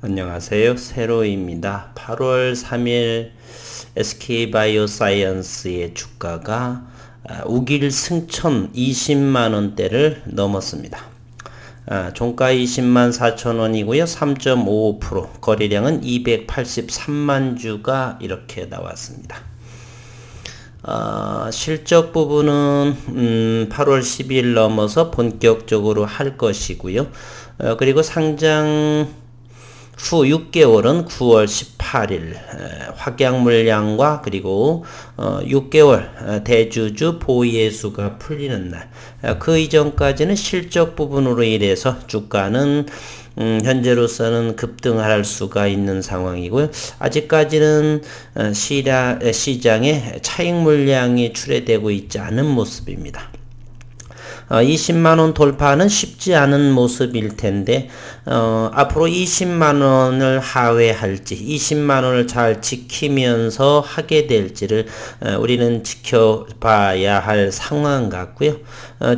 안녕하세요. 세로입니다. 8월 3일 SK바이오사이언스의 주가가 우길 승천 20만원대를 넘었습니다. 종가 20만 4천원이고요. 3.55%, 거래량은 283만 주가 이렇게 나왔습니다. 실적 부분은 8월 10일 넘어서 본격적으로 할 것이고요. 그리고 상장 후 6개월은 9월 18일 확약 물량과 그리고 6개월 대주주 보유예수가 풀리는 날, 그 이전까지는 실적 부분으로 인해서 주가는 현재로서는 급등할 수가 있는 상황이고요. 아직까지는 시장에 차익 물량이 출회되고 있지 않은 모습입니다. 20만원 돌파는 쉽지 않은 모습일 텐데, 앞으로 20만원을 하회할지, 20만원을 잘 지키면서 하게 될지를 우리는 지켜봐야 할 상황 같고요.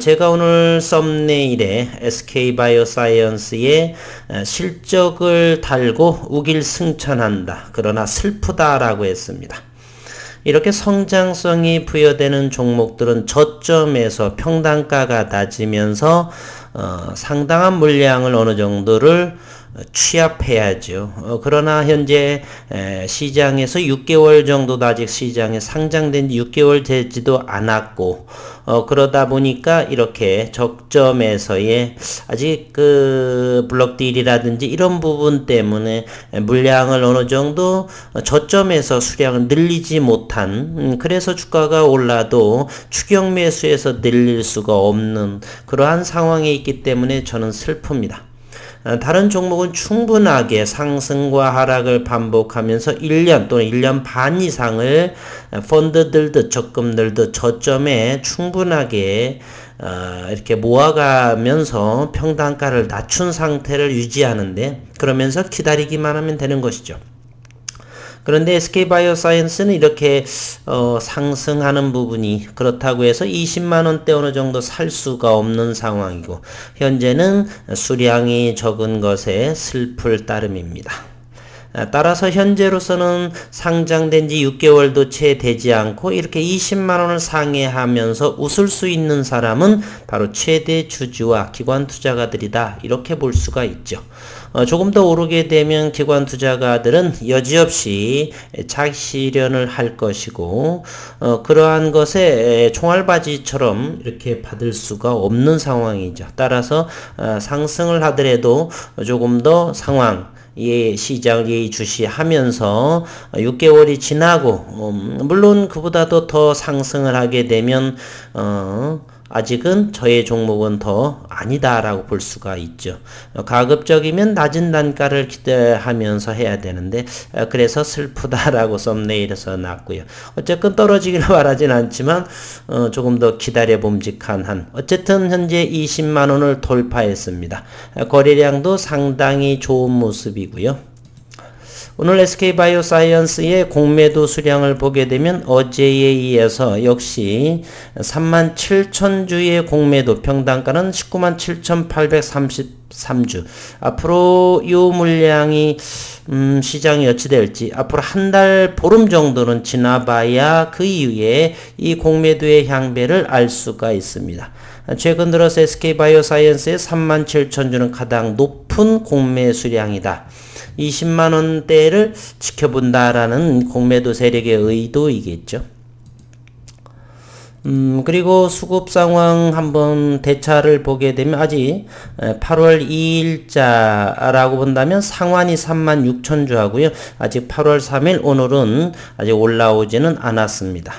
제가 오늘 썸네일에 SK바이오사이언스의 실적을 달고 우길 승천한다, 그러나 슬프다라고 했습니다. 이렇게 성장성이 부여되는 종목들은 저점에서 평단가가 낮으면서 상당한 물량을 어느 정도를 취합해야죠. 그러나 현재 시장에서 6개월 정도도 아직 시장에 상장된 지 6개월 되지도 않았고, 그러다 보니까 이렇게 적점에서의 아직 그 블록딜이라든지 이런 부분 때문에 물량을 어느 정도 저점에서 수량을 늘리지 못한, 그래서 주가가 올라도 추격 매수에서 늘릴 수가 없는 그러한 상황에 있기 때문에 저는 슬픕니다. 다른 종목은 충분하게 상승과 하락을 반복하면서 1년 또는 1년 반 이상을 펀드들도 적금들도 저점에 충분하게 이렇게 모아가면서 평단가를 낮춘 상태를 유지하는데, 그러면서 기다리기만 하면 되는 것이죠. 그런데 SK바이오사이언스는 이렇게 상승하는 부분이 그렇다고 해서 20만원대 어느 정도 살 수가 없는 상황이고, 현재는 수량이 적은 것에 슬플 따름입니다. 따라서 현재로서는 상장된 지 6개월도 채 되지 않고 이렇게 20만원을 상회하면서 웃을 수 있는 사람은 바로 최대 주주와 기관 투자가들이다, 이렇게 볼 수가 있죠. 조금 더 오르게 되면 기관 투자가들은 여지없이 차익 실현을 할 것이고, 그러한 것에 총알바지처럼 이렇게 받을 수가 없는 상황이죠. 따라서 상승을 하더라도 조금 더 시장을 예의주시하면서 6개월이 지나고, 물론 그보다도 더 상승을 하게 되면 아직은 저의 종목은 더 아니다라고 볼 수가 있죠. 가급적이면 낮은 단가를 기대하면서 해야 되는데, 그래서 슬프다라고 썸네일에서 놨고요. 어쨌든 떨어지길 바라진 않지만 조금 더 기다려 봄직한 한, 어쨌든 현재 20만원을 돌파했습니다. 거래량도 상당히 좋은 모습이고요. 오늘 SK바이오사이언스의 공매도 수량을 보게 되면 어제에 이어서 역시 37,000주의 공매도, 평단가는 197,833주. 앞으로 이 물량이 시장이 어찌 될지 앞으로 한 달 보름 정도는 지나봐야 그 이후에 이 공매도의 향배를 알 수가 있습니다. 최근 들어서 SK바이오사이언스의 37,000주는 가장 높은 공매 수량이다. 20만원대를 지켜본다라는 공매도 세력의 의도이겠죠. 그리고 수급 상황 한번 대차를 보게 되면 아직 8월 2일자라고 본다면 상환이 36,000주 하고요. 아직 8월 3일 오늘은 아직 올라오지는 않았습니다.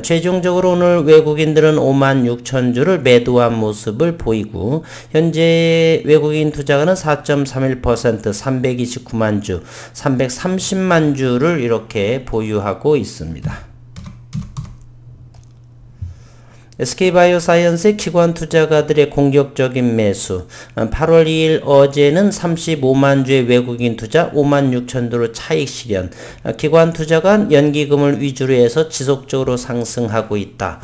최종적으로 오늘 외국인들은 56,000주를 매도한 모습을 보이고, 현재 외국인 투자가는 4.31%, 329만 주, 330만 주를 이렇게 보유하고 있습니다. SK바이오사이언스의 기관 투자가들의 공격적인 매수, 8월 2일 어제는 35만 주의 외국인 투자 56,000주로 차익 실현, 기관 투자가 연기금을 위주로 해서 지속적으로 상승하고 있다.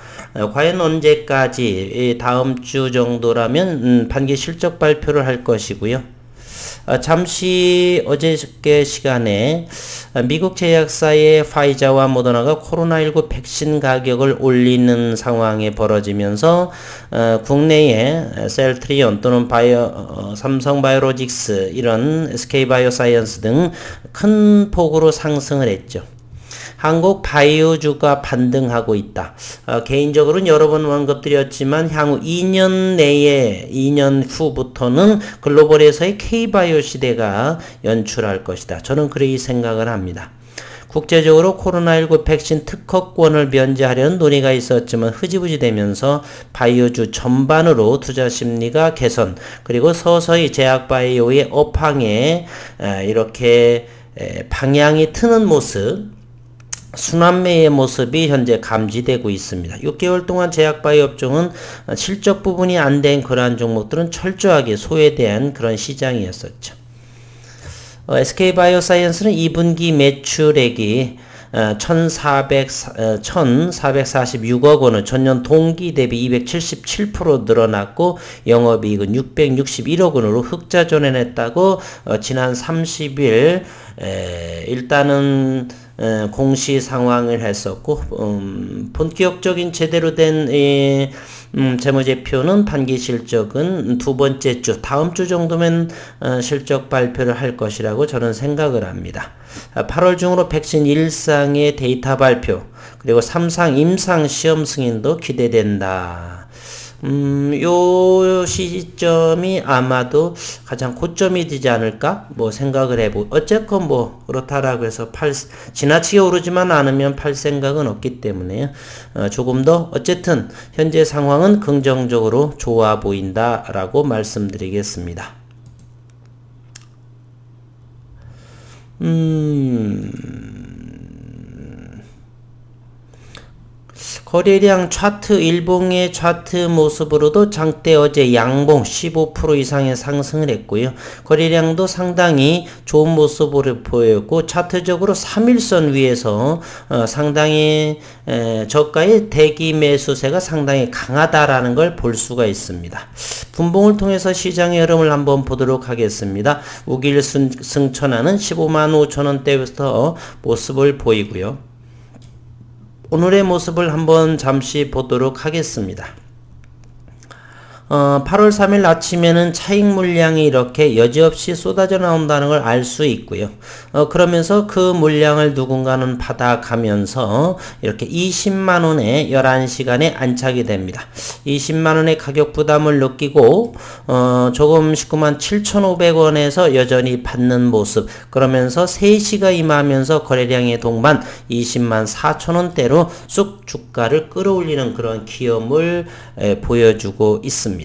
과연 언제까지? 다음 주 정도라면 반기 실적 발표를 할 것이고요. 잠시 어저께 시간에 미국 제약사의 파이자와 모더나가 코로나19 백신 가격을 올리는 상황이 벌어지면서 국내에 셀트리온 또는 삼성바이오로직스 이런 SK바이오사이언스 등 큰 폭으로 상승을 했죠. 한국 바이오주가 반등하고 있다. 개인적으로는 여러 번 언급드렸지만 향후 2년 내에 2년 후부터는 글로벌에서의 K바이오 시대가 연출할 것이다. 저는 그렇게 생각을 합니다. 국제적으로 코로나19 백신 특허권을 면제하려는 논의가 있었지만 흐지부지 되면서 바이오주 전반으로 투자 심리가 개선, 그리고 서서히 제약바이오의 업황에 이렇게 방향이 트는 모습, 순환매의 모습이 현재 감지되고 있습니다. 6개월 동안 제약바이오 업종은 실적 부분이 안 된 그러한 종목들은 철저하게 소외된 그런 시장이었었죠. SK바이오사이언스는 2분기 매출액이 1,446억 원을 전년 동기 대비 277% 늘어났고 영업이익은 661억 원으로 흑자 전환했다고 지난 30일 일단은 공시 상황을 했었고 본격적인 제대로 된 재무제표는 반기 실적은 두 번째 주 다음 주 정도면 실적 발표를 할 것이라고 저는 생각을 합니다. 8월 중으로 백신 1상의 데이터 발표, 그리고 3상 임상 시험 승인도 기대된다. 요 시점이 아마도 가장 고점이 되지 않을까 생각을 해보고, 어쨌건 그렇다라고 해서 지나치게 오르지만 않으면 팔 생각은 없기 때문에 조금 더 어쨌든 현재 상황은 긍정적으로 좋아 보인다라고 말씀드리겠습니다. 거래량 차트, 일봉의 차트 모습으로도 장대 어제 양봉 15% 이상의 상승을 했고요. 거래량도 상당히 좋은 모습으로 보였고, 차트적으로 3일선 위에서 상당히 저가의 대기 매수세가 상당히 강하다라는 걸 볼 수가 있습니다. 분봉을 통해서 시장의 흐름을 한번 보도록 하겠습니다. 우길 승천하는 15만 5천원대부터 모습을 보이고요. 오늘의 모습을 한번 잠시 보도록 하겠습니다. 8월 3일 아침에는 차익 물량이 이렇게 여지없이 쏟아져 나온다는 걸 알 수 있고요. 그러면서 그 물량을 누군가는 받아가면서 이렇게 20만원에 11시간에 안착이 됩니다. 20만원의 가격 부담을 느끼고 조금 19만 7,500원에서 여전히 받는 모습, 그러면서 3시가 임하면서 거래량의 동반 20만 4천원대로 쑥 주가를 끌어올리는 그런 기염을 보여주고 있습니다.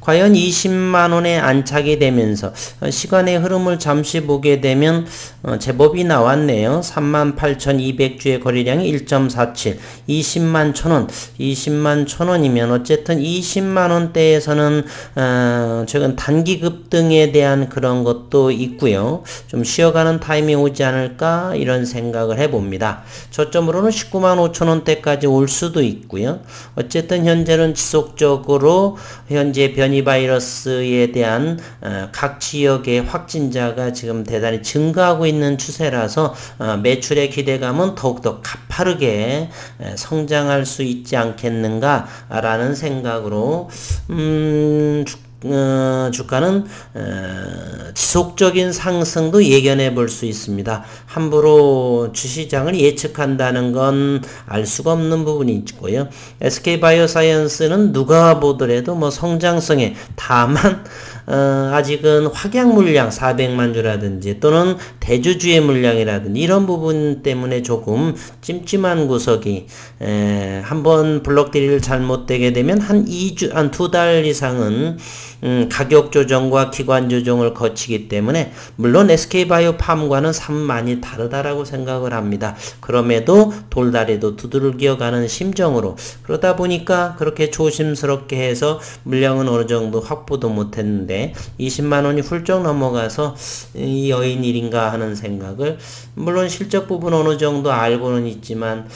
과연 20만원에 안착이 되면서 시간의 흐름을 잠시 보게 되면 제법이 나왔네요. 38,200주의 거래량이 1.47, 20만 1,000원, 20만 1,000원이면 어쨌든 20만원대에서는 최근 단기 급등에 대한 그런 것도 있고요. 좀 쉬어가는 타임이 오지 않을까 이런 생각을 해봅니다. 저점으로는 19만 5천원대까지 올 수도 있고요. 어쨌든 현재는 지속적으로 현재 변이 바이러스에 대한 각 지역의 확진자가 지금 대단히 증가하고 있는 추세라서 매출의 기대감은 더욱더 가파르게 성장할 수 있지 않겠는가 라는 생각으로 주가는 지속적인 상승도 예견해 볼 수 있습니다. 함부로 주시장을 예측한다는 건 알 수가 없는 부분이 있고요. SK바이오사이언스는 누가 보더라도 성장성에, 다만 아직은 확약 물량 400만 주라든지 또는 대주주의 물량이라든지 이런 부분 때문에 조금 찜찜한 구석이, 한번 블록딜을 잘못되게 되면 한 2달 이상은 가격 조정과 기관 조정을 거치기 때문에, 물론 SK바이오팜과는 참 많이 다르다라고 생각을 합니다. 그럼에도 돌다리도 두들겨가는 심정으로, 그러다 보니까 그렇게 조심스럽게 해서 물량은 어느 정도 확보도 못했는데 20만원이 훌쩍 넘어가서 이 여인일인가 하는 생각을, 물론 실적 부분 어느 정도 알고는 있지만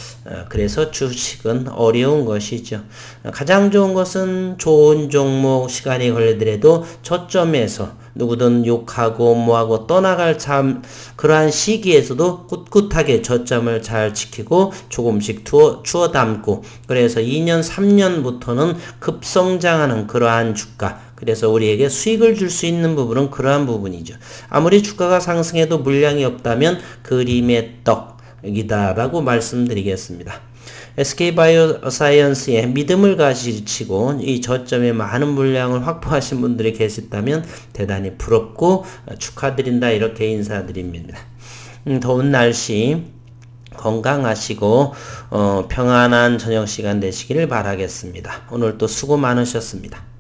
그래서 주식은 어려운 것이죠. 가장 좋은 것은 좋은 종목, 시간이 걸리더라도 저점에서 누구든 욕하고 뭐하고 떠나갈 참 그러한 시기에서도 꿋꿋하게 저점을 잘 지키고 조금씩 주워 담고 그래서 2년 3년부터는 급성장하는 그러한 주가 그래서 우리에게 수익을 줄 수 있는 부분은 그러한 부분이죠. 아무리 주가가 상승해도 물량이 없다면 그림의 떡이다라고 말씀드리겠습니다. SK바이오사이언스에 믿음을 가지치고 이 저점에 많은 물량을 확보하신 분들이 계시다면 대단히 부럽고 축하드린다 이렇게 인사드립니다. 더운 날씨 건강하시고 평안한 저녁 시간 되시기를 바라겠습니다. 오늘 또 수고 많으셨습니다.